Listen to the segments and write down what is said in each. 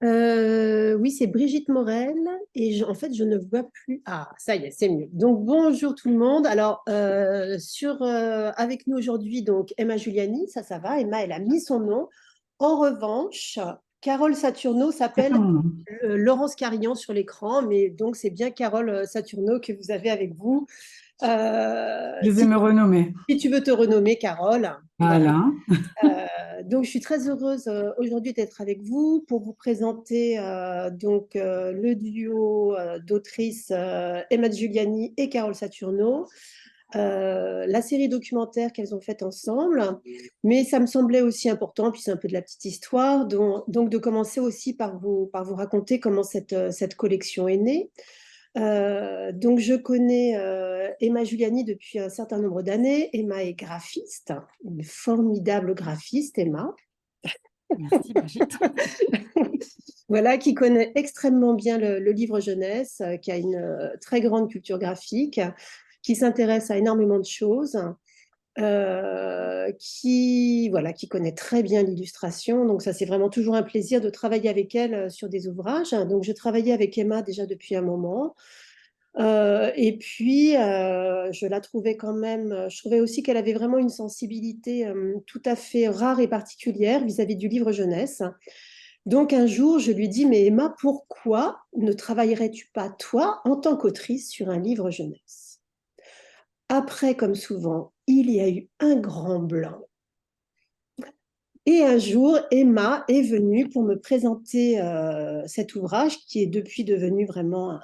Oui, c'est Brigitte Morel et en fait, je ne vois plus. Ah, ça y est, c'est mieux. Donc, bonjour tout le monde. Alors, avec nous aujourd'hui, donc Emma Giuliani, ça va. Emma, elle a mis son nom. En revanche, Carole Saturno C'est pas s'appelle mon nom. Laurence Carillon sur l'écran, mais donc c'est bien Carole Saturno que vous avez avec vous. Je vais Si, me renommer. si tu veux te renommer Carole, voilà. Voilà. Donc, je suis très heureuse aujourd'hui d'être avec vous pour vous présenter le duo d'autrices Emma Giuliani et Carole Saturno, la série documentaire qu'elles ont faite ensemble. Mais ça me semblait aussi important, puis c'est un peu de la petite histoire, donc de commencer aussi par vous raconter comment cette collection est née. Donc, je connais Emma Giuliani depuis un certain nombre d'années. Emma est graphiste, une formidable graphiste, Emma. Merci Brigitte. Voilà, qui connaît extrêmement bien le livre jeunesse, qui a une très grande culture graphique, qui s'intéresse à énormément de choses, qui connaît très bien l'illustration. Donc ça, c'est vraiment toujours un plaisir de travailler avec elle sur des ouvrages. Donc je travaillais avec Emma déjà depuis un moment. Je la trouvais quand même, je trouvais aussi qu'elle avait vraiment une sensibilité tout à fait rare et particulière vis-à-vis du livre jeunesse. Donc un jour, je lui dis, mais Emma, pourquoi ne travaillerais-tu pas, toi, en tant qu'autrice, sur un livre jeunesse? Après, comme souvent, il y a eu un grand blanc. Et un jour, Emma est venue pour me présenter cet ouvrage qui est depuis devenu vraiment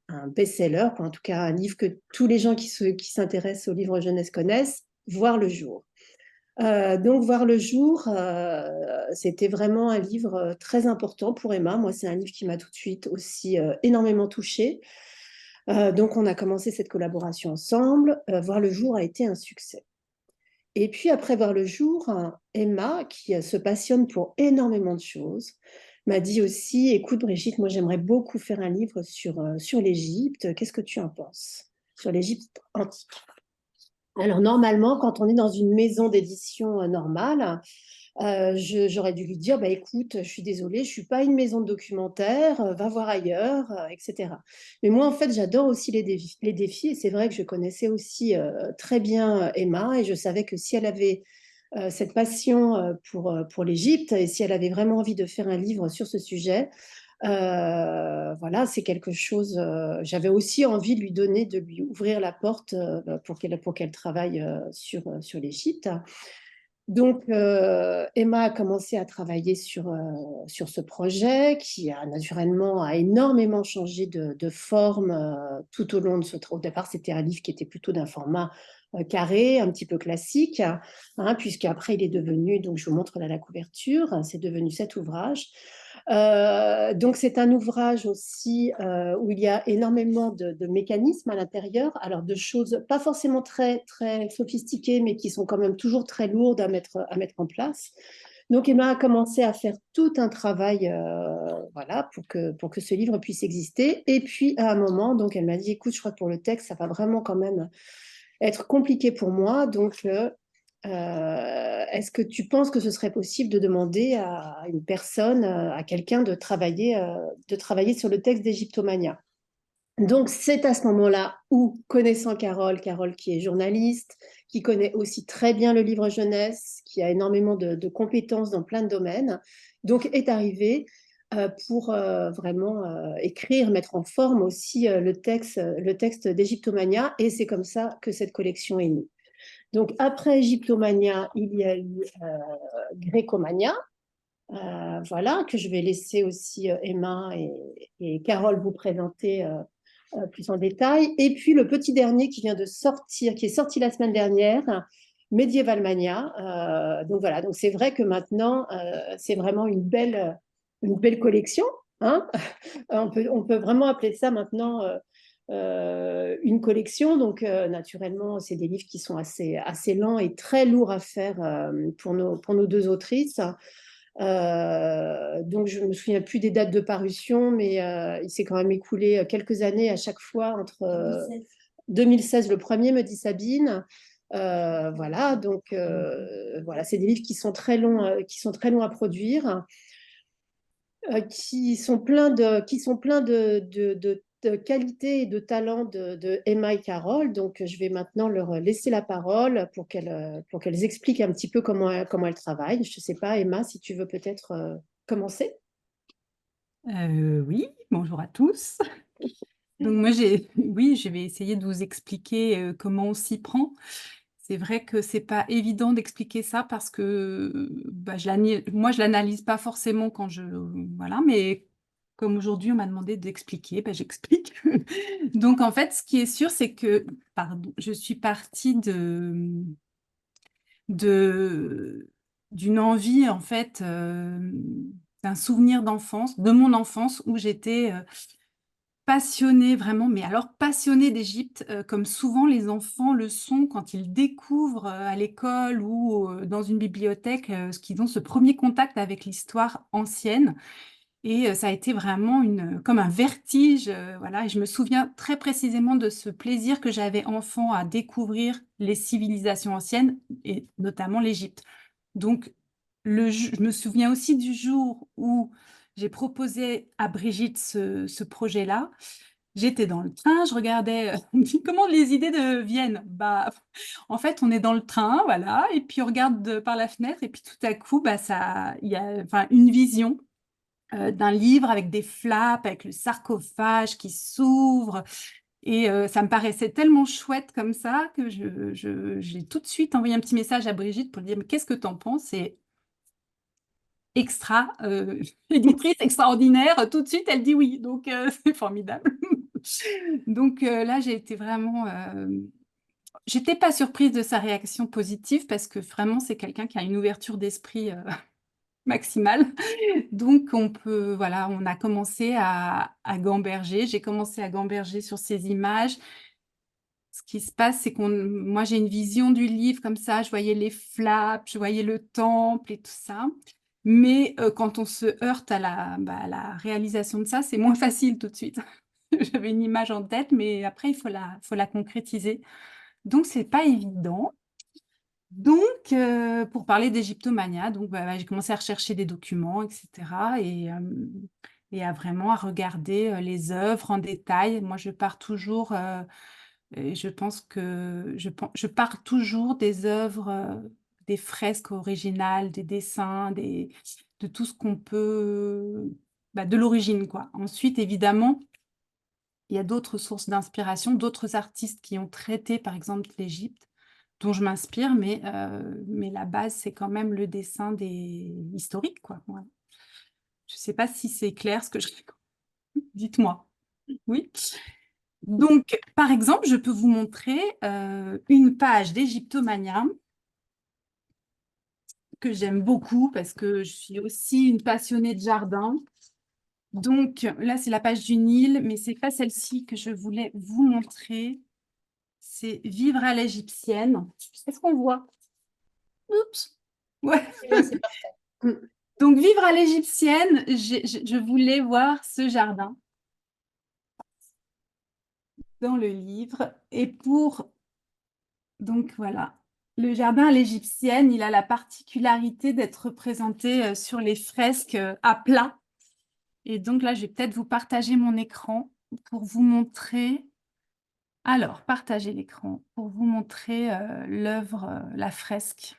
un best-seller, en tout cas un livre que tous les gens qui s'intéressent au livre jeunesse connaissent, voir le jour. Donc, voir le jour, c'était vraiment un livre très important pour Emma. Moi, c'est un livre qui m'a tout de suite aussi énormément touchée. Donc, on a commencé cette collaboration ensemble. Voir le jour a été un succès. Et puis, après voir le jour, Emma, qui se passionne pour énormément de choses, m'a dit aussi, écoute Brigitte, moi j'aimerais beaucoup faire un livre sur l'Égypte. Qu'est-ce que tu en penses? Sur l'Égypte antique. Alors normalement, quand on est dans une maison d'édition normale, j'aurais dû lui dire, bah, écoute, je suis désolée, je ne suis pas une maison de documentaire, va voir ailleurs, etc. Mais moi, en fait, j'adore aussi les défis et c'est vrai que je connaissais aussi très bien Emma et je savais que si elle avait cette passion pour l'Égypte et si elle avait vraiment envie de faire un livre sur ce sujet, voilà, c'est quelque chose. J'avais aussi envie de lui donner, de lui ouvrir la porte pour qu'elle travaille sur l'Égypte. Donc, Emma a commencé à travailler sur ce projet qui a naturellement a énormément changé de forme tout au long de ce travail. Au départ, c'était un livre qui était plutôt d'un format carré, un petit peu classique, hein, puisqu'après, il est devenu, donc je vous montre là la couverture, c'est devenu cet ouvrage. Donc, c'est un ouvrage aussi où il y a énormément de mécanismes à l'intérieur, alors de choses pas forcément très, très sophistiquées, mais qui sont quand même toujours très lourdes à mettre en place. Donc, Emma a commencé à faire tout un travail voilà, pour que ce livre puisse exister. Et puis, à un moment, donc, elle m'a dit, écoute, je crois que pour le texte, ça va vraiment quand même être compliqué pour moi. Donc, est-ce que tu penses que ce serait possible de demander à une personne, à quelqu'un de travailler sur le texte d'Égyptomania? Donc, c'est à ce moment-là où, connaissant Carole qui est journaliste, qui connaît aussi très bien le livre jeunesse, qui a énormément de compétences dans plein de domaines, donc est arrivée pour vraiment écrire, mettre en forme aussi le texte d'Égyptomania, et c'est comme ça que cette collection est née. Donc, après Égyptomania, il y a eu Grécomania, voilà, que je vais laisser aussi Emma et Carole vous présenter plus en détail. Et puis, le petit dernier qui vient de sortir, qui est sorti la semaine dernière, Medievalmania. Donc, voilà, donc c'est vrai que maintenant, c'est vraiment une belle collection, hein. On peut vraiment appeler ça maintenant une collection. Donc, naturellement, c'est des livres qui sont assez lents et très lourds à faire pour nos deux autrices. Donc, je ne me souviens plus des dates de parution, mais il s'est quand même écoulé quelques années à chaque fois entre 2016 le premier, me dit Sabine. Voilà, donc voilà, c'est des livres qui sont très longs à produire. qui sont pleins de qualités et de talents de Emma et Carole. Donc, je vais maintenant leur laisser la parole pour qu'elles expliquent un petit peu comment elles travaillent. Je ne sais pas, Emma, si tu veux peut-être commencer. Oui, bonjour à tous. Donc moi, oui, je vais essayer de vous expliquer comment on s'y prend. C'est vrai que c'est pas évident d'expliquer ça parce que bah, moi, je l'analyse pas forcément voilà, mais comme aujourd'hui, on m'a demandé d'expliquer, bah, j'explique. Donc en fait, ce qui est sûr, c'est que, pardon, je suis partie de d'une envie en fait, d'un souvenir d'enfance, de mon enfance où j'étais, passionnée vraiment, mais alors passionnée d'Égypte, comme souvent les enfants le sont quand ils découvrent, à l'école ou, dans une bibliothèque, qu'ils ont ce premier contact avec l'histoire ancienne et ça a été vraiment comme un vertige, voilà et je me souviens très précisément de ce plaisir que j'avais enfant à découvrir les civilisations anciennes et notamment l'Égypte. Donc je me souviens aussi du jour où j'ai proposé à Brigitte ce projet-là. J'étais dans le train, je regardais, comment les idées viennent. Bah, en fait, on est dans le train, voilà et puis on regarde par la fenêtre et puis tout à coup, bah, il y a enfin une vision d'un livre avec des flaps, avec le sarcophage qui s'ouvre et ça me paraissait tellement chouette comme ça que j'ai tout de suite envoyé un petit message à Brigitte pour lui dire: «Mais qu'est-ce que tu en penses?» et extra, éditrice extraordinaire, tout de suite elle dit: «Oui», donc c'est formidable. Donc là, j'ai été vraiment, j'étais pas surprise de sa réaction positive parce que vraiment c'est quelqu'un qui a une ouverture d'esprit, maximale. Donc voilà, on a commencé à gamberger. J'ai commencé à gamberger sur ces images. Ce qui se passe, c'est moi, j'ai une vision du livre comme ça, je voyais les flaps, je voyais le temple et tout ça. Mais quand on se heurte à la réalisation de ça, c'est moins facile tout de suite. J'avais une image en tête, mais après, il faut la concrétiser. Donc, c'est pas évident. Donc, pour parler d'Égyptomania, donc j'ai commencé à rechercher des documents, et cetera et à vraiment à regarder, les œuvres en détail. Moi, je pars toujours, et je pense que je pars toujours des œuvres, des fresques originales, des dessins, de tout ce qu'on peut bah, de l'origine, quoi. Ensuite, évidemment, il y a d'autres sources d'inspiration, d'autres artistes qui ont traité, par exemple, l'Égypte, dont je m'inspire, mais la base, c'est quand même le dessin des historiques, quoi, voilà. Je ne sais pas si c'est clair ce que je dites-moi. Oui? Donc, par exemple, je peux vous montrer, une page d'Égyptomania que j'aime beaucoup parce que je suis aussi une passionnée de jardin. Donc là, c'est la page du Nil, mais c'est pas celle-ci que je voulais vous montrer. C'est «Vivre à l'égyptienne». Est-ce qu'on voit? Oups! Ouais. Et là, c'est parfait. Mm. Donc «Vivre à l'égyptienne», je voulais voir ce jardin dans le livre et donc voilà. Le jardin à l'égyptienne, il a la particularité d'être représenté, sur les fresques, à plat et donc là, je vais peut-être vous partager mon écran pour vous montrer alors, partager l'écran pour vous montrer, l'œuvre, la fresque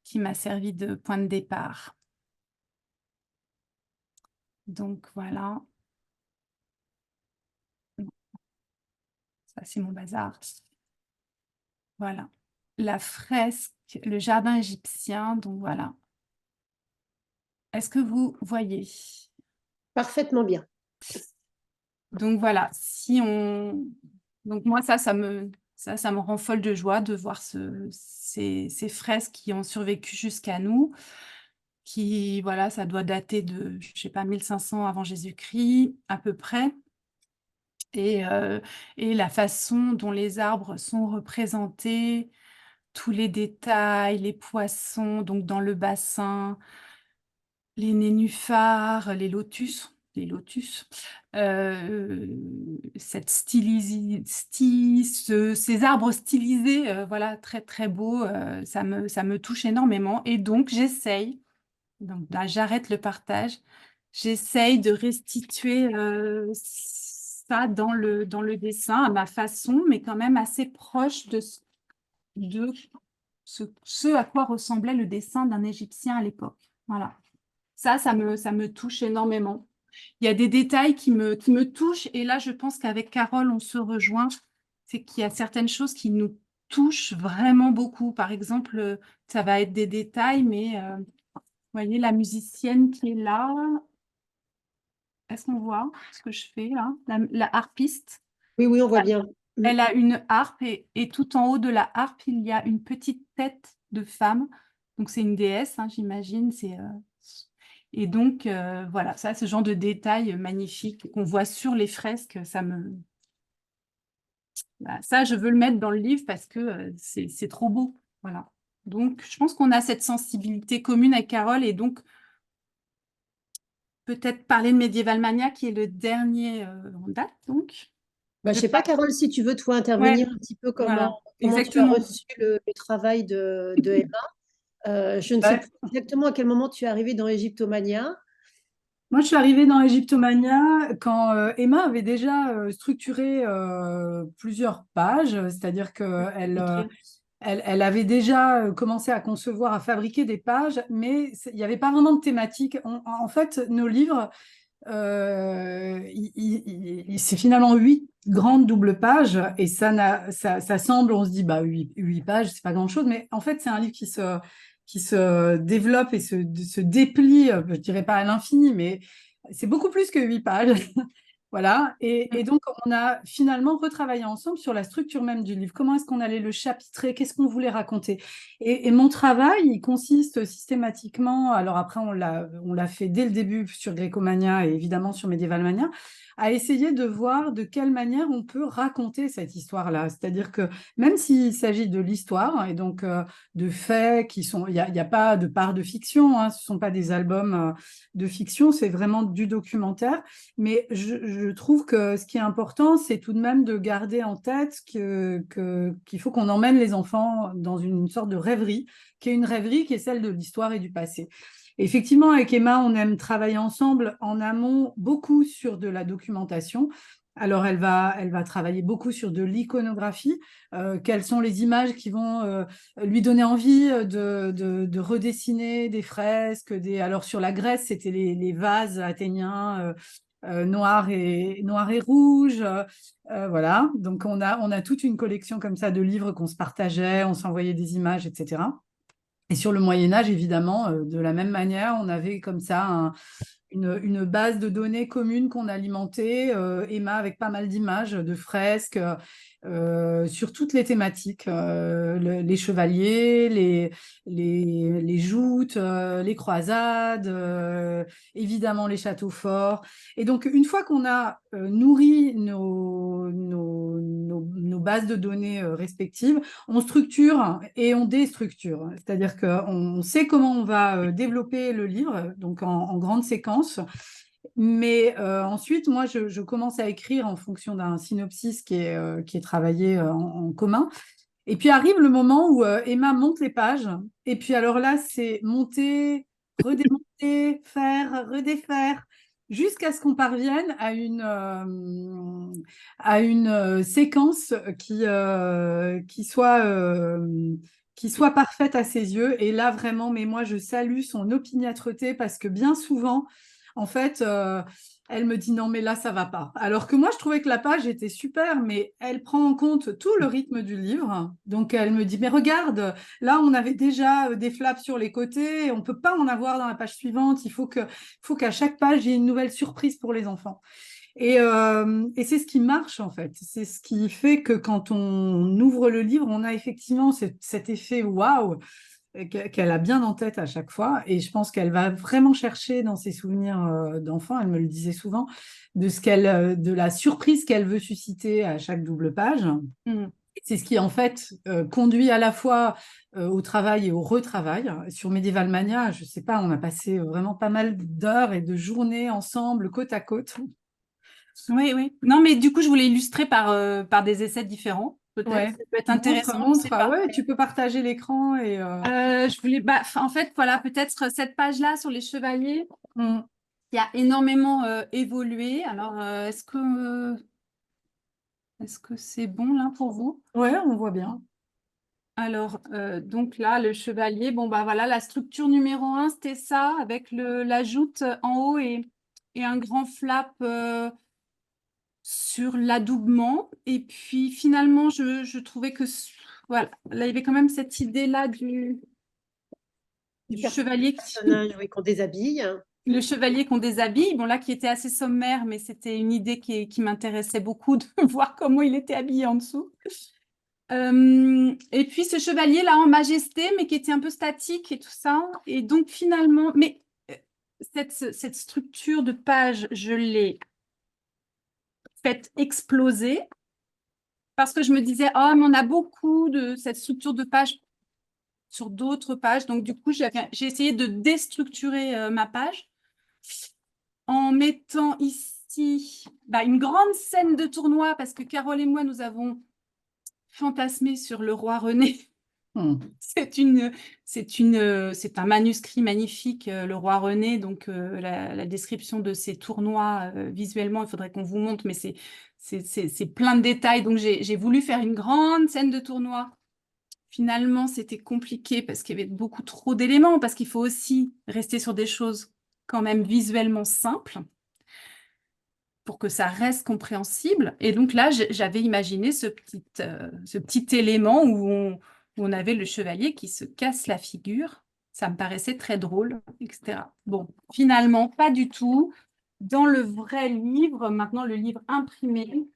qui m'a servi de point de départ. Donc voilà. Non, ça c'est mon bazar. Voilà. La fresque, le jardin égyptien, donc voilà. Est-ce que vous voyez? Parfaitement bien. Donc voilà, donc moi ça me rend folle de joie de voir ces fresques qui ont survécu jusqu'à nous, qui voilà, ça doit dater de, je sais pas, 1500 avant Jésus-Christ à peu près et heu et la façon dont les arbres sont représentés, tous les détails, les poissons donc dans le bassin, les nénuphars, les lotus, cette ces arbres stylisés, voilà, très, très beaux, ça me touche énormément et donc j'essaye, donc là, j'arrête le partage, j'essaye de restituer ça dans le dessin à ma façon, mais quand même assez proche de ce à quoi ressemblait le dessin d'un Égyptien à l'époque. Voilà. Ça me touche énormément. Il y a des détails qui me touchent, et là, je pense qu'avec Carole, on se rejoint. C'est qu'il y a certaines choses qui nous touchent vraiment beaucoup. Par exemple, ça va être des détails, mais vous voyez la musicienne qui est là. Est-ce qu'on voit ce que je fais là? La harpiste. Oui, oui, on voit bien. Elle a une harpe, et tout en haut de la harpe, il y a une petite tête de femme. Donc, c'est une déesse, hein, j'imagine. Et donc, voilà, ça, ce genre de détails magnifiques qu'on voit sur les fresques, ça, je veux le mettre dans le livre parce que c'est trop beau. Voilà. Donc, je pense qu'on a cette sensibilité commune avec Carole, et donc, peut-être parler de Medieval Mania, qui est le dernier en date, donc. Bah, je De sais pas, pas... Carole, si tu veux, toi, Ouais, intervenir un petit peu voilà, comment tu as exactement. reçu le travail de Emma. Je ne sais Ouais. plus exactement à quel moment tu es arrivée dans Egyptomania. Moi, je suis arrivée dans Egyptomania quand Emma avait déjà structuré plusieurs pages, c'est-à-dire qu'elle Écrire. elle avait déjà commencé à concevoir, à fabriquer des pages, mais il n'y avait pas vraiment de thématique. En fait, nos livres, c'est finalement 8 grandes doubles pages, et ça semble, on se dit, bah 8 pages, c'est pas grand-chose, mais en fait, c'est un livre qui se développe et se déplie, je dirais pas à l'infini, mais c'est beaucoup plus que 8 pages. Voilà, et donc on a finalement retravaillé ensemble sur la structure même du livre. Comment est-ce qu'on allait le chapitrer? Qu'est-ce qu'on voulait raconter? Et mon travail, il consiste systématiquement, alors après on l'a fait dès le début sur Grécomania et évidemment sur Medievalmania, à essayer de voir de quelle manière on peut raconter cette histoire-là. C'est-à-dire que même s'il s'agit de l'histoire, et donc de faits qui sont... Il y a pas de part de fiction, hein, ce ne sont pas des albums de fiction, c'est vraiment du documentaire. Mais je trouve que ce qui est important, c'est tout de même de garder en tête qu'il faut qu'on emmène les enfants dans une sorte de rêverie, qui est une rêverie qui est celle de l'histoire et du passé. Et effectivement, avec Emma, on aime travailler ensemble en amont beaucoup sur de la documentation. Alors, elle va travailler beaucoup sur de l'iconographie. Quelles sont les images qui vont lui donner envie de redessiner des fresques. Alors, sur la Grèce, c'était les vases athéniens noir et rouge. Voilà. Donc, on a toute une collection comme ça de livres qu'on se partageait, on s'envoyait des images, etc. Et sur le Moyen-Âge, évidemment, de la même manière, on avait comme ça une base de données commune qu'on alimentait, Emma, avec pas mal d'images, de fresques, sur toutes les thématiques, les chevaliers, les joutes, les croisades, évidemment les châteaux forts. Et donc, une fois qu'on a nourri nos bases de données respectives, on structure et on déstructure. C'est-à-dire qu'on sait comment on va développer le livre, donc en grande séquence. Mais ensuite, moi, je commence à écrire en fonction d'un synopsis qui est travaillé en commun. Et puis arrive le moment où Emma monte les pages. Et puis alors là, c'est monter, redémonter, faire, redéfaire, jusqu'à ce qu'on parvienne à une séquence qui soit parfaite à ses yeux. Et là, vraiment, mais moi, je salue son opiniâtreté parce que bien souvent, en fait, elle me dit non, mais là, ça va pas. Alors que moi, je trouvais que la page était super, mais elle prend en compte tout le rythme du livre. Donc, elle me dit, mais regarde, là, on avait déjà des flaps sur les côtés, on peut pas en avoir dans la page suivante. Faut qu'à chaque page, il y ait une nouvelle surprise pour les enfants. Et c'est ce qui marche, en fait. C'est ce qui fait que quand on ouvre le livre, on a effectivement cet effet waouh qu'elle a bien en tête à chaque fois. Et je pense qu'elle va vraiment chercher dans ses souvenirs d'enfant, elle me le disait souvent, de la surprise qu'elle veut susciter à chaque double page. Mm. C'est ce qui, en fait, conduit à la fois au travail et au retravail. Sur Medieval Mania, je ne sais pas, on a passé vraiment pas mal d'heures et de journées ensemble, côte à côte. Oui, oui. Non, mais du coup, je voulais illustrer par des essais différents, peut-être. Ouais, Ça peut être intéressant, je sais montre. pas. Ouais, tu peux partager l'écran Je voulais, en fait, voilà, peut-être cette page-là sur les chevaliers. Mm. qui a énormément évolué. Alors, est-ce que c'est bon là pour vous? Ouais, on voit bien. Alors, donc là, le chevalier, bon, bah voilà, la structure numéro 1, c'était ça, avec la joute en haut et un grand flap sur l'adoubement. Et puis, finalement, je trouvais que, voilà, là, il y avait quand même cette idée-là du chevalier personnage, oui, qu'on déshabille. le chevalier qu'on déshabille, bon là qui était assez sommaire, mais c'était une idée qui m'intéressait beaucoup de voir comment il était habillé en dessous. Et puis ce chevalier là en majesté, mais qui était un peu statique et tout ça. Et donc finalement, mais cette structure de page, je l'ai faite exploser parce que je me disais, oh, mais on a beaucoup de cette structure de page sur d'autres pages. Donc du coup, j'ai essayé de déstructurer ma page en mettant ici une grande scène de tournoi, parce que Carole et moi, nous avons fantasmé sur le roi René. C'est un manuscrit magnifique, le roi René. Donc, la description de ces tournois, visuellement, il faudrait qu'on vous montre, mais c'est plein de détails. Donc, j'ai voulu faire une grande scène de tournoi. Finalement, c'était compliqué parce qu'il y avait beaucoup trop d'éléments, parce qu'il faut aussi rester sur des choses quand même visuellement simples pour que ça reste compréhensible. Et donc là, j'avais imaginé ce petit élément où on avait le chevalier qui se casse la figure. Ça me paraissait très drôle, etc. Bon, finalement, pas du tout. Dans le vrai livre, maintenant le livre imprimé,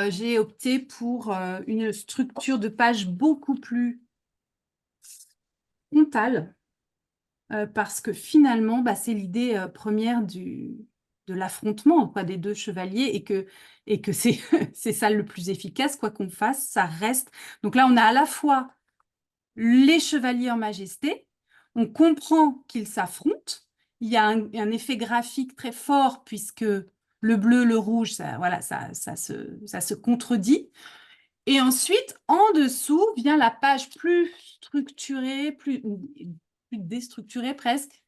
j'ai opté pour une structure de page beaucoup plus frontale, parce que finalement, c'est l'idée première de l'affrontement des deux chevaliers et que c'est c'est ça le plus efficace, quoi qu'on fasse, ça reste. Donc là, on a à la fois les chevaliers en majesté, on comprend qu'ils s'affrontent, il y a un effet graphique très fort puisque le bleu, le rouge, ça se contredit. Et ensuite, en dessous, vient la page plus structurée, plus déstructurée presque.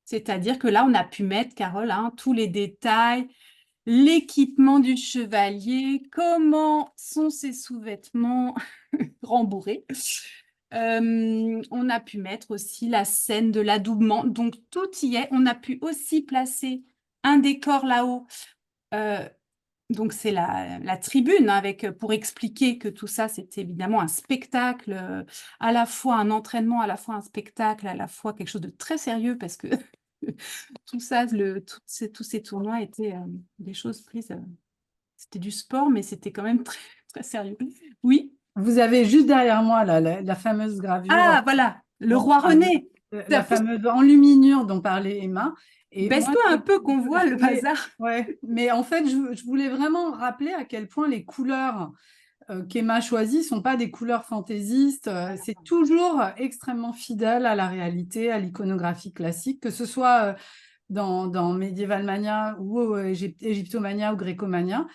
C'est-à-dire que là, on a pu mettre, Carole, tous les détails, l'équipement du chevalier, comment sont ses sous-vêtements rembourrés. On a pu mettre aussi la scène de l'adoubement. Donc, tout y est. On a pu aussi placer un décor là-haut. Donc, c'est la tribune pour expliquer que tout ça, c'est évidemment un spectacle, à la fois un entraînement, à la fois un spectacle, à la fois quelque chose de très sérieux parce que tout ça, tous ces tournois étaient des choses prises. C'était du sport, mais c'était quand même très, très sérieux. Oui. Vous avez juste derrière moi la fameuse gravure. Ah, voilà, le roi René. La fameuse enluminure dont parlait Emma. Et moi, baisse-toi un peu qu'on voit le bazar. Ouais, mais en fait, je voulais vraiment rappeler à quel point les couleurs qu'Emma choisit ne sont pas des couleurs fantaisistes. C'est toujours extrêmement fidèle à la réalité, à l'iconographie classique, que ce soit dans Medievalmania ou Égyptomania ou Grécomania.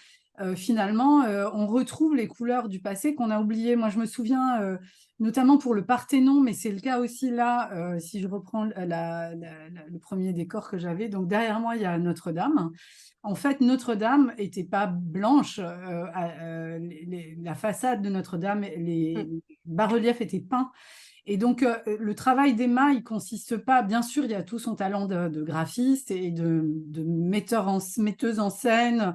Finalement, on retrouve les couleurs du passé qu'on a oubliées. Moi, je me souviens, notamment pour le Parthénon, mais c'est le cas aussi là, si je reprends le premier décor que j'avais. Donc, derrière moi, il y a Notre-Dame. En fait, Notre-Dame n'était pas blanche. La façade de Notre-Dame, les bas-reliefs étaient peints. Et donc, le travail d'Emma, il consiste pas, bien sûr, il y a tout son talent de graphiste et de metteuse en scène,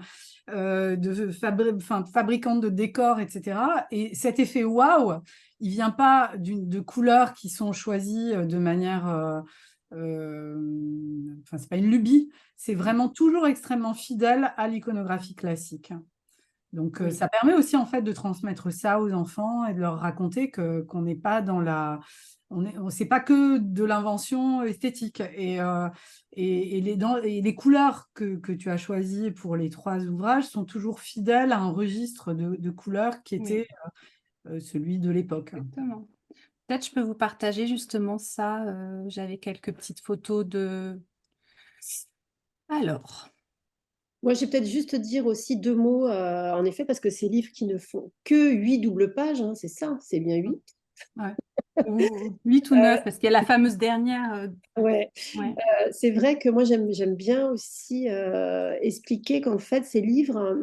fabricante de décors, etc. Et cet effet waouh, il vient pas de couleurs qui sont choisies de manière... c'est pas une lubie, c'est vraiment toujours extrêmement fidèle à l'iconographie classique. Donc, ça permet aussi en fait de transmettre ça aux enfants et de leur raconter qu'on n'est pas dans c'est pas que de l'invention esthétique. Et les couleurs que tu as choisies pour les 3 ouvrages sont toujours fidèles à un registre de couleurs qui était celui de l'époque. Exactement. Peut-être je peux vous partager justement ça. J'avais quelques petites photos de... Alors... Moi, j'ai peut-être juste dire aussi 2 mots, en effet, parce que ces livres qui ne font que 8 doubles pages, c'est ça, c'est bien 8. Ouais. Ou 8 ou 9, parce qu'il y a la fameuse dernière. Ouais. Ouais. C'est vrai que moi, j'aime bien aussi expliquer qu'en fait, ces livres,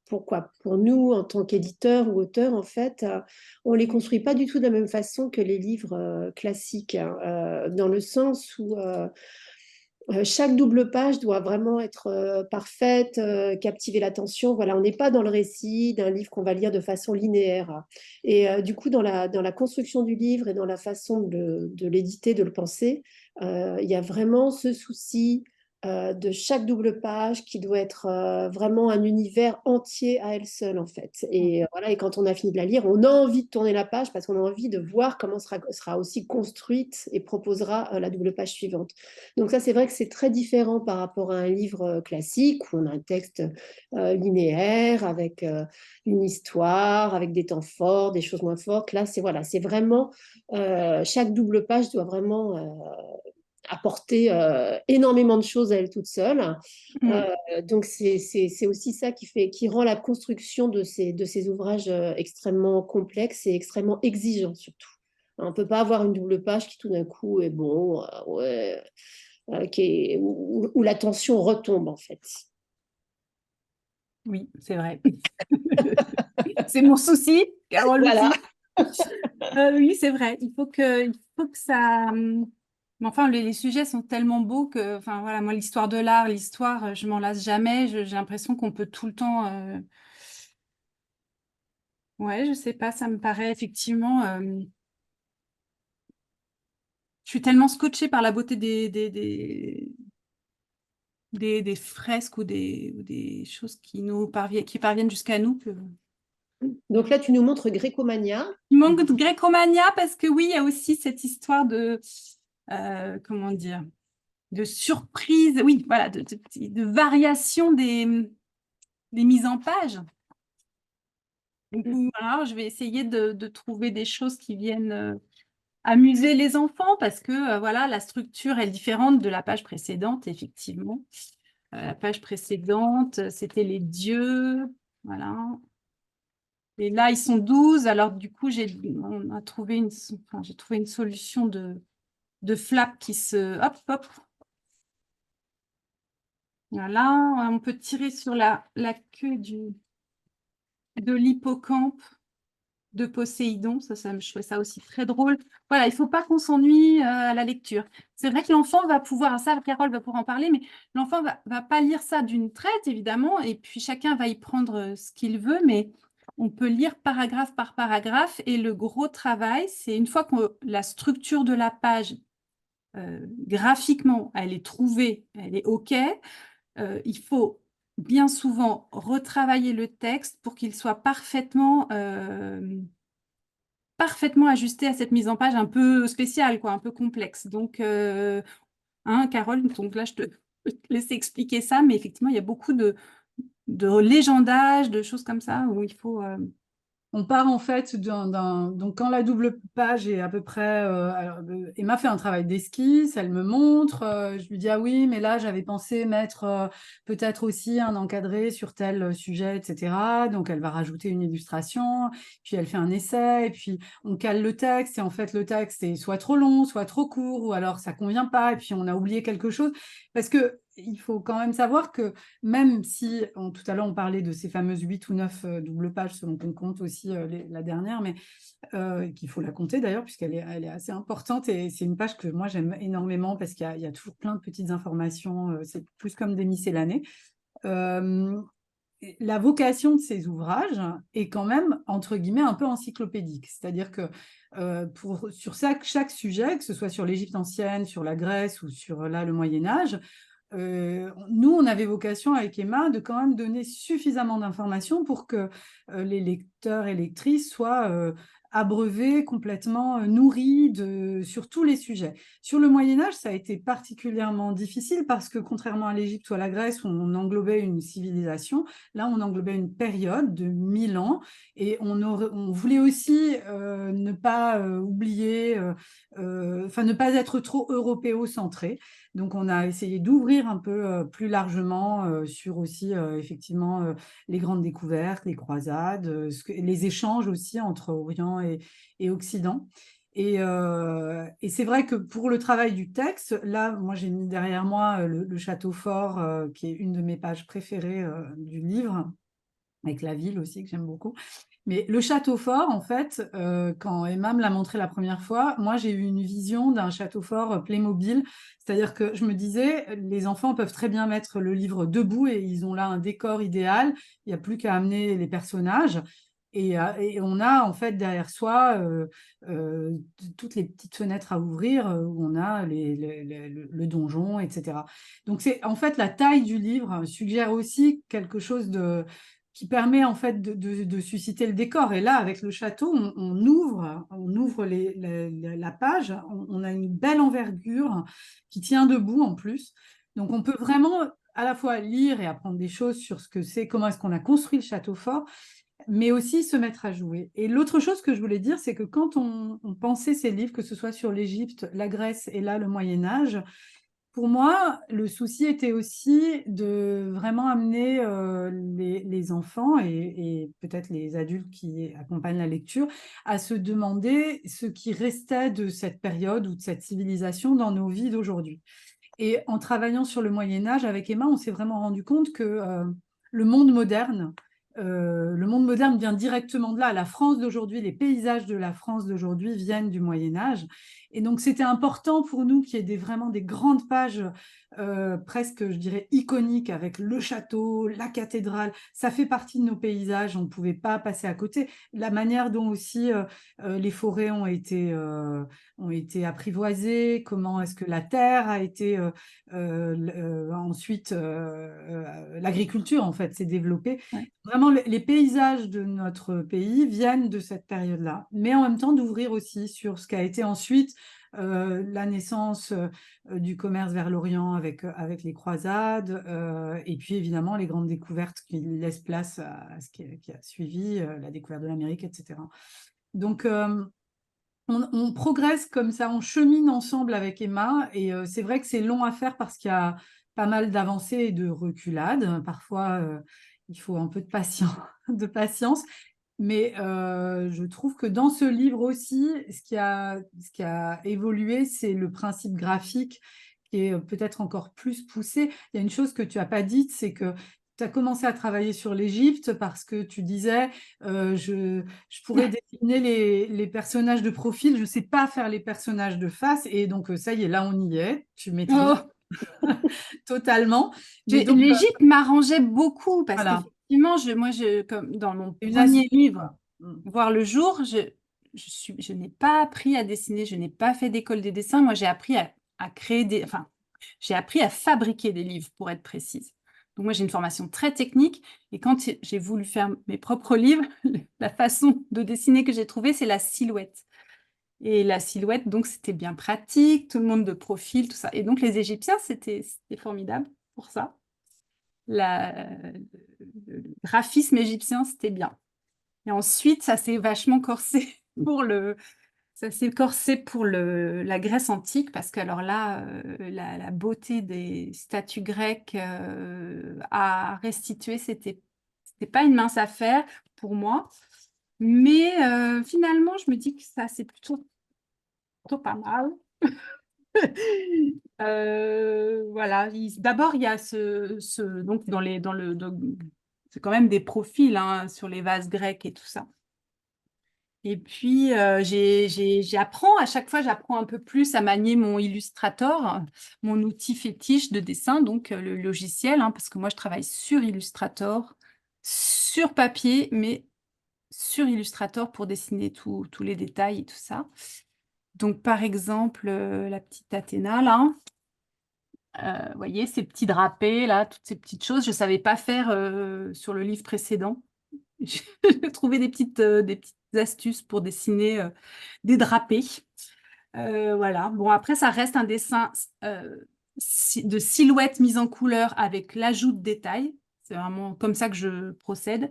pourquoi? Pour nous, en tant qu'éditeurs ou auteurs, en fait, on les construit pas du tout de la même façon que les livres classiques, hein, dans le sens où chaque double page doit vraiment être parfaite, captiver l'attention. Voilà, on n'est pas dans le récit d'un livre qu'on va lire de façon linéaire. Et du coup, dans la construction du livre et dans la façon de l'éditer, de le penser, il y a vraiment ce souci de chaque double page qui doit être vraiment un univers entier à elle seule, en fait. Et voilà, et quand on a fini de la lire, on a envie de tourner la page parce qu'on a envie de voir comment sera aussi construite et proposera la double page suivante. Donc ça, c'est vrai que c'est très différent par rapport à un livre classique où on a un texte linéaire avec une histoire, avec des temps forts, des choses moins fortes. Là, c'est voilà, c'est vraiment chaque double page doit vraiment apporter énormément de choses à elle toute seule. Mm. Donc c'est aussi ça qui rend la construction de ces ouvrages extrêmement complexes et extrêmement exigeants surtout. On ne peut pas avoir une double page qui tout d'un coup est bon, ouais, où la tension retombe en fait. Oui, c'est vrai. C'est mon souci, Carole Voilà. aussi. Oui, c'est vrai. Il faut que ça. Mais enfin, les sujets sont tellement beaux que, enfin voilà, moi, l'histoire de l'art, je m'en lasse jamais. J'ai l'impression qu'on peut tout le temps. Ouais, je sais pas, ça me paraît effectivement. Je suis tellement scotchée par la beauté des fresques ou des choses qui parviennent jusqu'à nous que. Donc là, tu nous montres Grécomania. Il manque de Grécomania parce que oui, il y a aussi cette histoire de, comment dire, de surprise, oui, voilà, de variation des mises en page. Donc, alors, je vais essayer de trouver des choses qui viennent amuser les enfants parce que voilà, la structure est différente de la page précédente, effectivement. La page précédente, c'était les dieux, voilà. Et là, ils sont 12. Alors, du coup, j'ai trouvé une solution de flap qui se... Hop, hop. Voilà. On peut tirer sur la queue de l'hippocampe de Poséidon. Je trouvais ça aussi très drôle. Voilà, il ne faut pas qu'on s'ennuie à la lecture. C'est vrai que l'enfant va pouvoir, ça, Carole va pouvoir en parler, mais l'enfant va pas lire ça d'une traite, évidemment, et puis chacun va y prendre ce qu'il veut, mais on peut lire paragraphe par paragraphe, et le gros travail, c'est une fois que la structure de la page, graphiquement, elle est trouvée, elle est OK, il faut bien souvent retravailler le texte pour qu'il soit parfaitement ajusté à cette mise en page un peu spéciale, quoi, un peu complexe. Donc, Carole, donc là, je te laisse expliquer ça, mais effectivement, il y a beaucoup de légendages, de choses comme ça, où il faut... On part en fait donc quand la double page est à peu près, alors, Emma fait un travail d'esquisse, elle me montre, je lui dis ah oui mais là j'avais pensé mettre peut-être aussi un encadré sur tel sujet, etc. Donc elle va rajouter une illustration, puis elle fait un essai, et puis on cale le texte, et en fait le texte est soit trop long, soit trop court, ou alors ça convient pas, et puis on a oublié quelque chose, parce que il faut quand même savoir que même si, tout à l'heure on parlait de ces fameuses 8 ou 9 doubles pages selon qu'on compte aussi la dernière, mais qu'il faut la compter d'ailleurs puisqu'elle elle est assez importante, et c'est une page que moi j'aime énormément parce qu'il y a toujours plein de petites informations, c'est plus comme des miscellanées. La vocation de ces ouvrages est quand même, entre guillemets, un peu encyclopédique. C'est-à-dire que sur chaque sujet, que ce soit sur l'Égypte ancienne, sur la Grèce ou sur là, le Moyen-Âge, nous, on avait vocation avec Emma de quand même donner suffisamment d'informations pour que les lecteurs et lectrices soient abreuvés, complètement nourris sur tous les sujets. Sur le Moyen-Âge, ça a été particulièrement difficile parce que contrairement à l'Égypte ou à la Grèce, où on englobait une civilisation, là, on englobait une période de 1000 ans, et on voulait aussi ne pas oublier, ne pas être trop européocentré. Donc, on a essayé d'ouvrir un peu plus largement sur aussi, effectivement, les grandes découvertes, les croisades, les échanges aussi entre Orient et Occident. Et c'est vrai que pour le travail du texte, là, moi, j'ai mis derrière moi le château fort, qui est une de mes pages préférées du livre, avec la ville aussi, que j'aime beaucoup. Mais le château fort, en fait, quand Emma me l'a montré la première fois, moi, j'ai eu une vision d'un château fort Playmobil. C'est-à-dire que je me disais, les enfants peuvent très bien mettre le livre debout et ils ont là un décor idéal. Il n'y a plus qu'à amener les personnages. Et on a en fait derrière soi toutes les petites fenêtres à ouvrir où on a le donjon, etc. Donc c'est en fait la taille du livre suggère aussi quelque chose qui permet en fait de susciter le décor. Et là, avec le château, on ouvre la page, on a une belle envergure qui tient debout en plus. Donc on peut vraiment à la fois lire et apprendre des choses sur ce que c'est, comment est-ce qu'on a construit le château fort, mais aussi se mettre à jouer. Et l'autre chose que je voulais dire, c'est que quand on pensait ces livres, que ce soit sur l'Égypte, la Grèce et là le Moyen Âge, pour moi, le souci était aussi de vraiment amener les enfants et peut-être les adultes qui accompagnent la lecture à se demander ce qui restait de cette période ou de cette civilisation dans nos vies d'aujourd'hui. Et en travaillant sur le Moyen Âge avec Emma, on s'est vraiment rendu compte que le monde moderne, le monde moderne vient directement de là. La France d'aujourd'hui, les paysages de la France d'aujourd'hui viennent du Moyen Âge. Et donc, c'était important pour nous qu'il y ait vraiment des grandes pages presque, je dirais, iconiques avec le château, la cathédrale. Ça fait partie de nos paysages, on ne pouvait pas passer à côté. La manière dont aussi les forêts ont été apprivoisées, comment est-ce que la terre a été ensuite, l'agriculture en fait s'est développée. Ouais. Vraiment, les paysages de notre pays viennent de cette période-là, mais en même temps d'ouvrir aussi sur ce qu'a été ensuite la naissance du commerce vers l'Orient avec les croisades, et puis évidemment les grandes découvertes qui laissent place à ce qui a suivi, la découverte de l'Amérique, etc. Donc, on progresse comme ça, on chemine ensemble avec Emma, et c'est vrai que c'est long à faire parce qu'il y a pas mal d'avancées et de reculades. Parfois, il faut un peu de patience. Mais je trouve que dans ce livre aussi, ce qui a évolué, c'est le principe graphique qui est peut-être encore plus poussé. Il y a une chose que tu n'as pas dite, c'est que tu as commencé à travailler sur l'Égypte parce que tu disais je pourrais dessiner les personnages de profil, je ne sais pas faire les personnages de face. Et donc, ça y est, là, on y est. Tu maîtrises Oh, totalement. Mais donc, l'Égypte m'arrangeait beaucoup parce voilà, qu'effectivement, comme dans mon une premier astuce, livre, quoi. Voir le jour, je n'ai pas appris à dessiner, je n'ai pas fait d'école de dessin. Moi, j'ai appris à créer enfin, j'ai appris à fabriquer des livres, pour être précise. Donc, moi, j'ai une formation très technique. Et quand j'ai voulu faire mes propres livres, la façon de dessiner que j'ai trouvée, c'est la silhouette. Et la silhouette, donc, c'était bien pratique, tout le monde de profil, tout ça. Et donc, les Égyptiens, c'était formidable pour ça. Le graphisme égyptien, c'était bien. Et ensuite, ça s'est vachement corsé pour la Grèce antique, parce que alors là, la beauté des statues grecques à restituer, c'était pas une mince affaire pour moi. Mais finalement, je me dis que ça, c'est plutôt pas mal. Voilà. D'abord, il y a donc c'est quand même des profils hein, sur les vases grecs et tout ça. Et puis, j'apprends, à chaque fois, j'apprends un peu plus à manier mon Illustrator, mon outil fétiche de dessin, donc le logiciel, hein, parce que moi, je travaille sur Illustrator, sur papier, mais sur Illustrator pour dessiner tous les détails et tout ça. Donc, par exemple, la petite Athéna, là, vous voyez, ces petits drapés, là, toutes ces petites choses, je ne savais pas faire sur le livre précédent. J'ai trouvé des petites astuces pour dessiner des drapés. Voilà. Bon, après, ça reste un dessin de silhouette mise en couleur avec l'ajout de détails. C'est vraiment comme ça que je procède.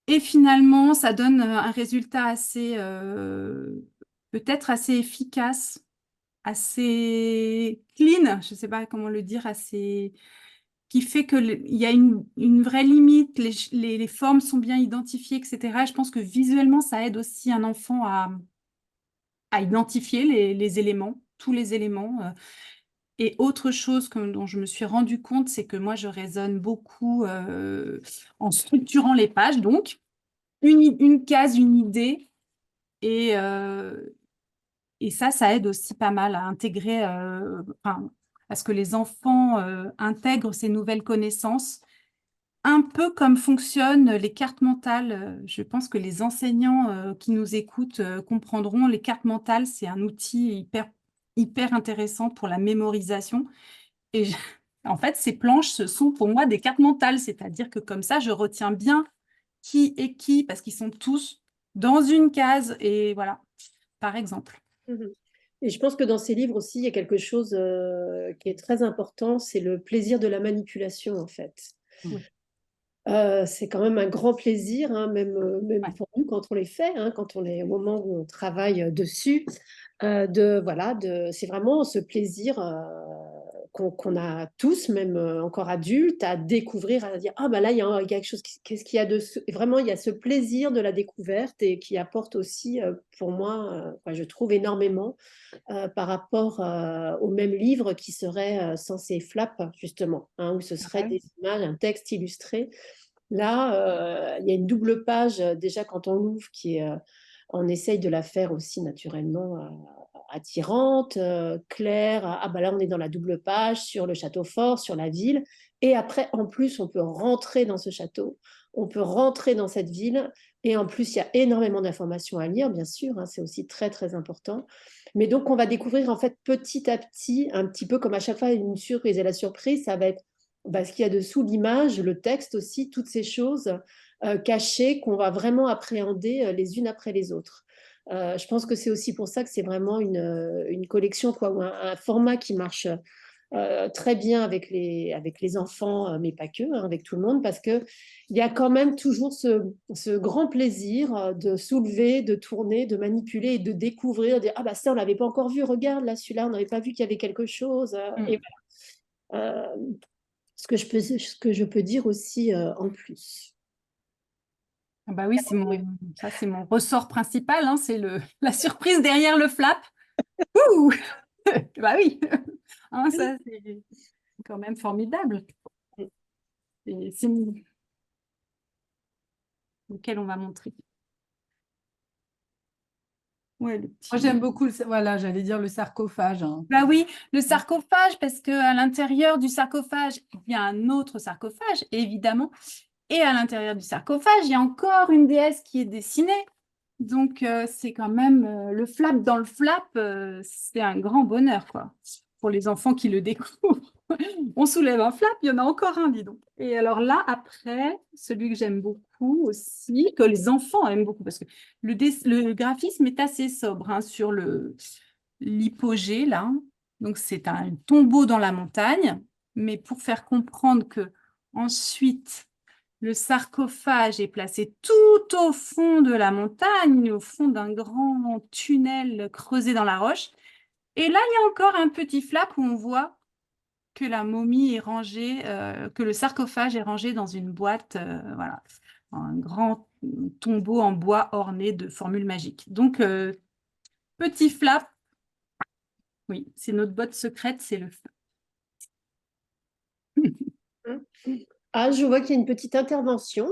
Et finalement, ça donne un résultat peut-être assez efficace assez clean, je ne sais pas comment le dire, assez qui fait qu'il y a une vraie limite, les formes sont bien identifiées, etc. Je pense que visuellement, ça aide aussi un enfant à identifier les éléments, tous les éléments. Et autre chose dont je me suis rendu compte, c'est que moi, je raisonne beaucoup en structurant les pages. Donc, une case, une idée. Et ça aide aussi pas mal à intégrer, à ce que les enfants intègrent ces nouvelles connaissances. Un peu comme fonctionnent les cartes mentales. Je pense que les enseignants qui nous écoutent comprendront. Les cartes mentales, c'est un outil hyper intéressant pour la mémorisation. Et en fait, ces planches, ce sont pour moi des cartes mentales. C'est-à-dire que comme ça, je retiens bien qui est qui, parce qu'ils sont tous dans une case. Et voilà, par exemple. Et je pense que dans ces livres aussi, il y a quelque chose qui est très important, c'est le plaisir de la manipulation, en fait. Oui. C'est quand même un grand plaisir, hein, même Ouais. pour nous quand on les fait, hein, quand on est au moment où on travaille dessus. C'est vraiment ce plaisir qu'on a tous, même encore adultes, à découvrir, à dire ah bah là il y a quelque chose, qu'est-ce qu'il y a dessous. Et vraiment il y a ce plaisir de la découverte et qui apporte aussi pour moi, je trouve énormément par rapport au même livre qui serait sans ces flaps justement, hein, où ce serait des images, un texte illustré. Là, il y a une double page déjà quand on l'ouvre on essaye de la faire aussi naturellement attirante, claire. Ah bah là, on est dans la double page sur le château fort, sur la ville. Et après, en plus, on peut rentrer dans ce château, on peut rentrer dans cette ville. Et en plus, il y a énormément d'informations à lire, bien sûr, hein, c'est aussi très, très important. Mais donc, on va découvrir en fait petit à petit, un petit peu comme à chaque fois une surprise. Et la surprise, ça va être ce qu'il y a dessous, l'image, le texte aussi, toutes ces choses cachées qu'on va vraiment appréhender les unes après les autres. Je pense que c'est aussi pour ça que c'est vraiment une collection, quoi, ou un format qui marche très bien avec les enfants, mais pas que, hein, avec tout le monde, parce qu'il y a quand même toujours ce grand plaisir de soulever, de tourner, de manipuler et de découvrir, de dire, ah bah ça, on l'avait pas encore vu, regarde là, celui-là, on n'avait pas vu qu'il y avait quelque chose. Et voilà. Ce que je peux dire aussi en plus. Ah bah oui, ça c'est mon ressort principal, hein, c'est la surprise derrière le flap. Ouh bah oui, hein, ça c'est quand même formidable. Et c'est lequel on va montrer. Ouais, le petit. Moi, j'aime beaucoup, voilà, j'allais dire le sarcophage, hein. Bah oui, le sarcophage, parce qu'à l'intérieur du sarcophage, il y a un autre sarcophage, évidemment. Et à l'intérieur du sarcophage, il y a encore une déesse qui est dessinée. Donc, c'est quand même le flap dans le flap, c'est un grand bonheur, quoi, pour les enfants qui le découvrent. On soulève un flap, il y en a encore un, dis donc. Et alors là, après, celui que j'aime beaucoup aussi, que les enfants aiment beaucoup, parce que le graphisme est assez sobre hein, sur l'hypogée, là. Donc, c'est un tombeau dans la montagne, mais pour faire comprendre que ensuite, le sarcophage est placé tout au fond de la montagne, au fond d'un grand tunnel creusé dans la roche. Et là, il y a encore un petit flap où on voit que la momie est rangée, que le sarcophage est rangé dans une boîte, voilà, un grand tombeau en bois orné de formules magiques. Donc, petit flap, oui, c'est notre boîte secrète, c'est le flap. Ah, je vois qu'il y a une petite intervention.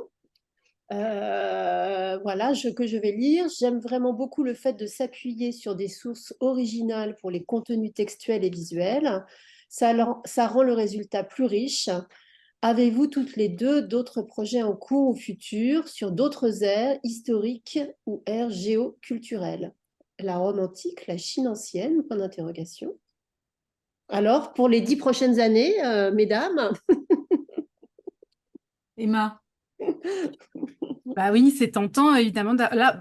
Voilà, que je vais lire. J'aime vraiment beaucoup le fait de s'appuyer sur des sources originales pour les contenus textuels et visuels. Ça rend le résultat plus riche. Avez-vous toutes les deux d'autres projets en cours ou futurs sur d'autres aires historiques ou aires géoculturelles? La Rome antique, la Chine ancienne, point d'interrogation. Alors, pour les 10 prochaines années, mesdames, Emma, Bah oui, c'est tentant, évidemment. Là,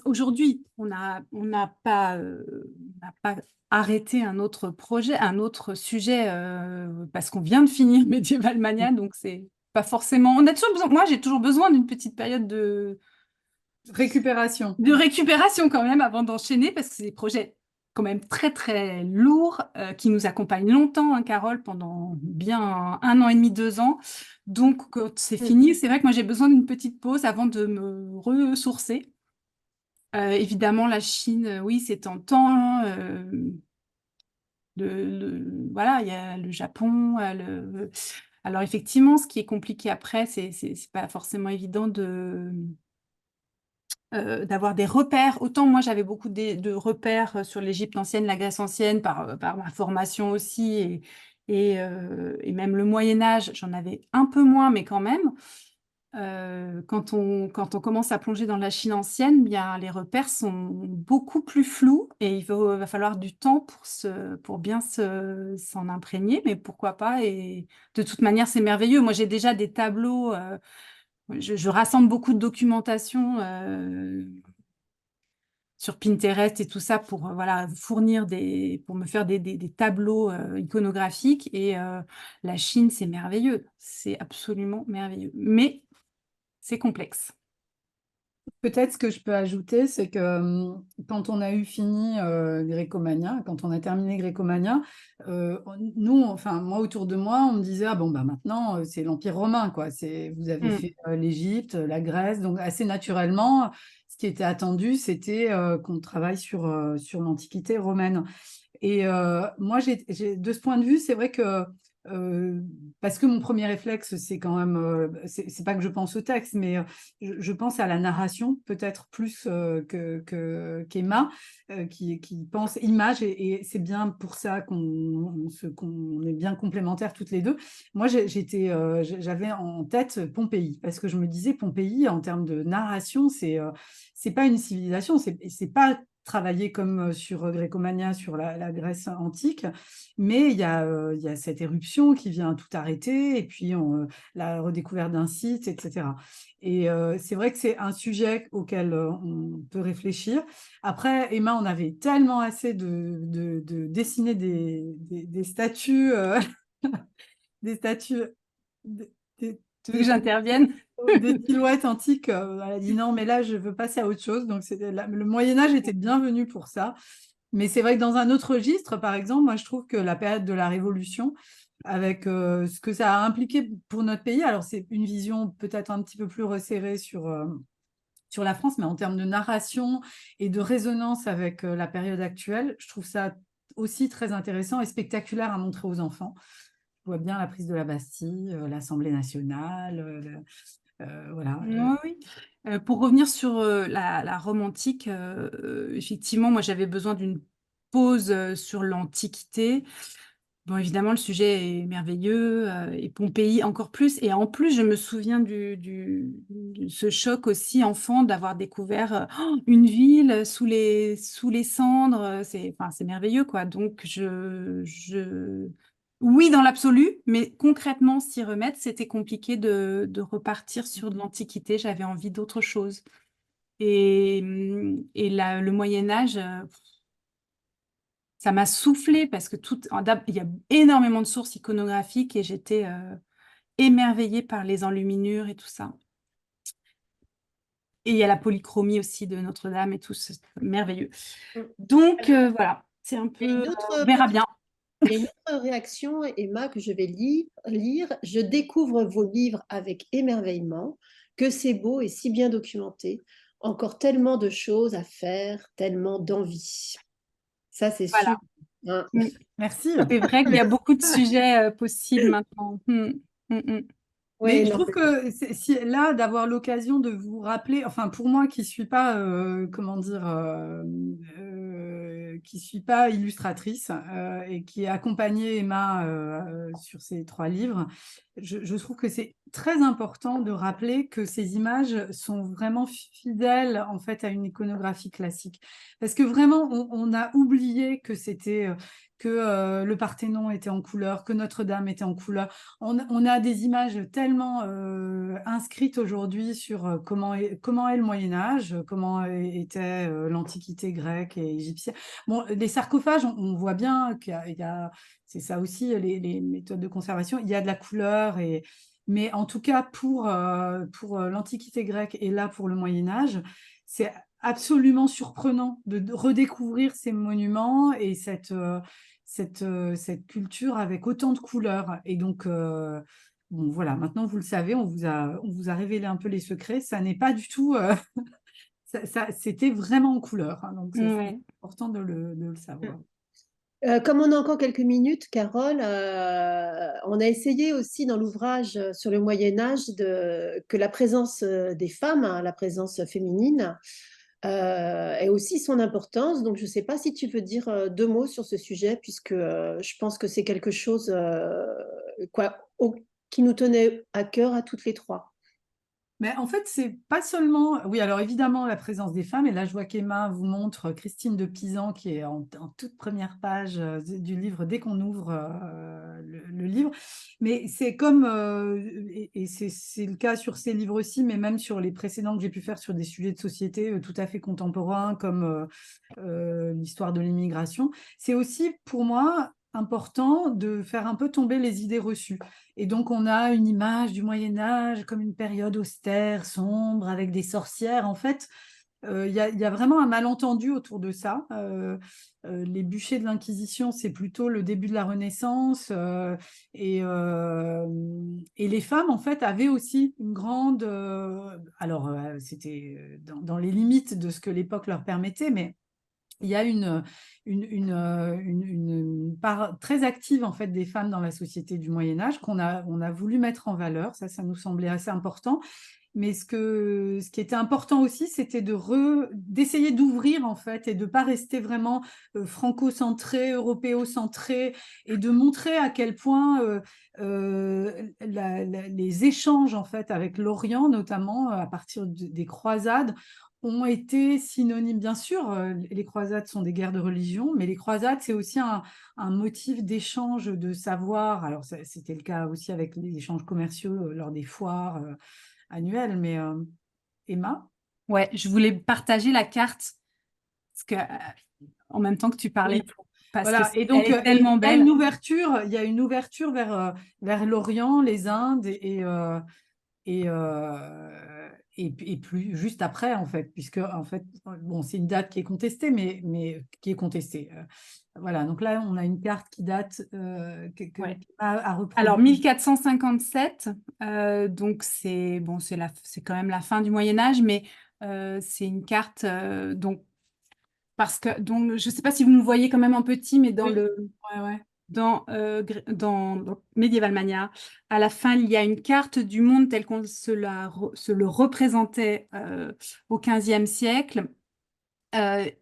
aujourd'hui, on n'a pas arrêté un autre projet, un autre sujet, parce qu'on vient de finir Medieval Mania, donc c'est pas forcément. On a toujours besoin. Moi, j'ai toujours besoin d'une petite période récupération. de récupération quand même avant d'enchaîner, parce que c'est des projets quand même très, très lourd, qui nous accompagne longtemps, hein, Carole, pendant bien 1 an et demi, 2 ans. Donc quand c'est fini, c'est vrai que moi j'ai besoin d'une petite pause avant de me ressourcer. Évidemment, la Chine, oui, c'est tentant. Voilà, il y a le Japon. Alors effectivement, ce qui est compliqué après, c'est pas forcément évident d'avoir des repères. Autant moi, j'avais beaucoup de repères sur l'Égypte ancienne, la Grèce ancienne, par ma formation aussi, et même le Moyen-Âge, j'en avais un peu moins, mais quand même. Quand on commence à plonger dans la Chine ancienne, bien, les repères sont beaucoup plus flous et va falloir du temps pour bien s'en imprégner, mais pourquoi pas. Et de toute manière, c'est merveilleux. Moi, j'ai déjà des tableaux. Je rassemble beaucoup de documentation sur Pinterest et tout ça pour voilà, pour me faire des tableaux iconographiques. Et la Chine, c'est merveilleux. C'est absolument merveilleux. Mais c'est complexe. Peut-être ce que je peux ajouter, c'est que quand on a eu fini Grécomania, quand on a terminé Grécomania, nous, enfin moi autour de moi, on me disait ah bon bah maintenant c'est l'Empire romain quoi. Vous avez fait l'Égypte, la Grèce, donc assez naturellement, ce qui était attendu, c'était qu'on travaille sur l'Antiquité romaine. Et moi, de ce point de vue, c'est vrai que parce que mon premier réflexe, c'est quand même, c'est pas que je pense au texte, mais je pense à la narration, peut-être plus qu'Emma, qui pense image, et c'est bien pour ça qu'on est bien complémentaires toutes les deux. Moi, j'avais en tête Pompéi, parce que je me disais, Pompéi, en termes de narration, c'est pas une civilisation, c'est pas travailler comme sur Grécomania, sur la Grèce antique, mais il y a cette éruption qui vient tout arrêter, et puis la redécouverte d'un site, etc. Et c'est vrai que c'est un sujet auquel on peut réfléchir. Après, Emma, on avait tellement assez de dessiner des statues, des statues, Tu veux que j'intervienne? des silhouettes antiques. Elle a dit non, mais là, je veux passer à autre chose. Donc, le Moyen-Âge était bienvenu pour ça. Mais c'est vrai que dans un autre registre, par exemple, moi, je trouve que la période de la Révolution, avec ce que ça a impliqué pour notre pays, alors c'est une vision peut-être un petit peu plus resserrée sur la France, mais en termes de narration et de résonance avec la période actuelle, je trouve ça aussi très intéressant et spectaculaire à montrer aux enfants. Je vois bien la prise de la Bastille, l'Assemblée nationale, voilà. Oui. Pour revenir sur la Rome antique, effectivement, moi j'avais besoin d'une pause sur l'Antiquité. Bon, évidemment, le sujet est merveilleux, et Pompéi encore plus. Et en plus, je me souviens de ce choc aussi, enfant, d'avoir découvert une ville sous les cendres. Enfin, c'est merveilleux, quoi. Donc, oui, dans l'absolu, mais concrètement, s'y remettre, c'était compliqué de repartir sur de l'Antiquité. J'avais envie d'autre chose. Et le Moyen-Âge, ça m'a soufflé parce que il y a énormément de sources iconographiques et j'étais émerveillée par les enluminures et tout ça. Et il y a la polychromie aussi de Notre-Dame et tout, c'est merveilleux. Donc voilà, c'est un peu, on verra bien. Il y a une autre réaction, Emma, que je vais lire. Je découvre vos livres avec émerveillement, que c'est beau et si bien documenté. Encore tellement de choses à faire, tellement d'envie. Ça, c'est Voilà. sûr. Hein. Merci. C'est vrai qu'il y a beaucoup de sujets possibles maintenant. Mais Ouais, je non, trouve que là, d'avoir l'occasion de vous rappeler, enfin pour moi qui suis pas, comment dire, qui suis pas illustratrice et qui ai accompagné Emma sur ces 3 livres, je trouve que c'est très important de rappeler que ces images sont vraiment fidèles en fait à une iconographie classique. Parce que vraiment, on a oublié que c'était que le Parthénon était en couleur, que Notre-Dame était en couleur. On a des images tellement inscrites aujourd'hui sur comment est le Moyen-Âge, comment était l'Antiquité grecque et égyptienne. Bon, les sarcophages, on voit bien c'est ça aussi, les méthodes de conservation, il y a de la couleur, mais en tout cas pour l'Antiquité grecque et là pour le Moyen-Âge, c'est absolument surprenant de redécouvrir ces monuments et cette culture avec autant de couleurs. Et donc, bon, voilà, maintenant vous le savez, on vous a révélé un peu les secrets. Ça n'est pas du tout... c'était vraiment en couleur, hein, donc c'est Ouais. important de le savoir. Comme on a encore quelques minutes, Carole, on a essayé aussi dans l'ouvrage sur le Moyen Âge que la présence des femmes, hein, la présence féminine, ait aussi son importance. Donc, je ne sais pas si tu veux dire deux mots sur ce sujet, puisque je pense que c'est quelque chose qui nous tenait à cœur à toutes les trois. Mais en fait, c'est pas seulement... Oui, alors évidemment, la présence des femmes. Et là, je vois qu'Emma vous montre Christine de Pisan, qui est en toute première page du livre, dès qu'on ouvre le livre. Mais c'est comme... et c'est le cas sur ces livres-ci, mais même sur les précédents que j'ai pu faire sur des sujets de société tout à fait contemporains, comme l'histoire de l'immigration. C'est aussi, pour moi, important de faire un peu tomber les idées reçues. Et donc, on a une image du Moyen-Âge comme une période austère, sombre, avec des sorcières. En fait, il y a vraiment un malentendu autour de ça. Les bûchers de l'Inquisition, c'est plutôt le début de la Renaissance. Et les femmes, en fait, avaient aussi une grande... alors, c'était dans les limites de ce que l'époque leur permettait, mais il y a une part très active en fait des femmes dans la société du Moyen Âge on a voulu mettre en valeur. Ça nous semblait assez important. Mais ce qui était important aussi, c'était d'essayer d'ouvrir en fait et de ne pas rester vraiment franco-centré, européo-centré, et de montrer à quel point les échanges en fait avec l'Orient, notamment à partir des croisades, ont été synonymes. Bien sûr, les croisades sont des guerres de religion, mais les croisades, c'est aussi un motif d'échange de savoir. Alors, c'était le cas aussi avec les échanges commerciaux lors des foires annuelles, mais Emma? Ouais, je voulais partager la carte parce que, en même temps que tu parlais, Oui. parce que Voilà, et elle donc est tellement il belle. y a une ouverture vers l'Orient, les Indes et plus juste après, en fait, puisque en fait, bon, c'est une date qui est contestée, mais qui est contestée. Voilà, donc là, on a une carte qui date Ouais. à Alors, reproduire. 1457, donc c'est bon, c'est quand même la fin du Moyen Âge, mais c'est une carte donc parce que donc je ne sais pas si vous me voyez quand même en petit, mais Oui, ouais, ouais. dans Medieval Mania, à la fin, il y a une carte du monde telle qu'on se le représentait au XVe siècle.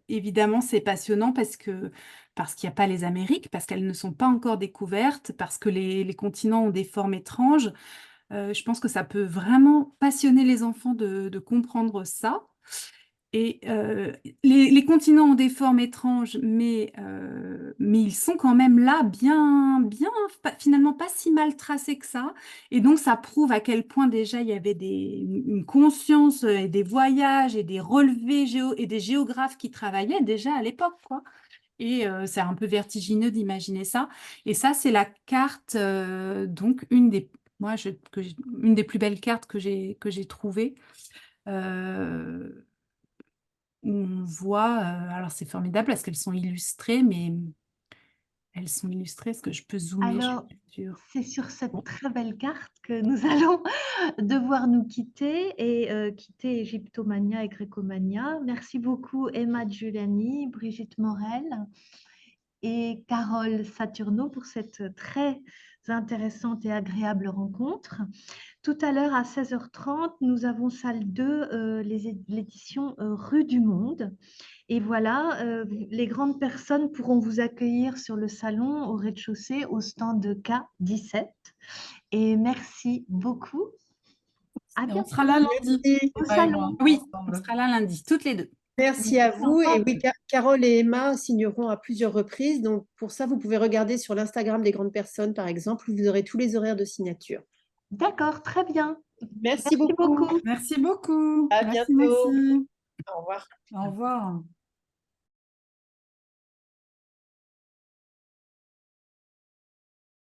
Évidemment, c'est passionnant parce qu'il n'y a pas les Amériques, parce qu'elles ne sont pas encore découvertes, parce que les continents ont des formes étranges. Je pense que ça peut vraiment passionner les enfants de comprendre ça. Et les continents ont des formes étranges, mais ils sont quand même là, finalement pas si mal tracés que ça. Et donc, ça prouve à quel point déjà il y avait une conscience et des voyages et des relevés et des géographes qui travaillaient déjà à l'époque, quoi. Et c'est un peu vertigineux d'imaginer ça. Et ça, c'est la carte, donc une des plus belles cartes que j'ai trouvées. Euh, où on voit, alors c'est formidable parce qu'elles sont illustrées, mais elles sont illustrées. Est-ce que je peux zoomer? Je suis Alors, pas sûre. c'est sur cette Bon. très belle carte que nous allons devoir nous quitter et quitter Égyptomania et Grécomania. Merci beaucoup Emma Giuliani, Brigitte Morel et Carole Saturno pour cette très intéressante et agréable rencontre. Tout à l'heure à 16h30, nous avons salle 2, l'édition Rue du Monde. Et voilà, les grandes personnes pourront vous accueillir sur le salon au rez-de-chaussée au stand de K17. Et merci beaucoup. À Et on bientôt sera là lundi, Merci. au Emma et moi, salon. Oui, on ensemble. sera là lundi, toutes les deux. Merci à vous. Et oui, Carole et Emma signeront à plusieurs reprises. Donc, pour ça, vous pouvez regarder sur l'Instagram des grandes personnes, par exemple, où vous aurez tous les horaires de signature. D'accord, très bien. Merci Merci beaucoup. beaucoup. Merci beaucoup. À Merci, bientôt. merci. Au revoir. Au revoir.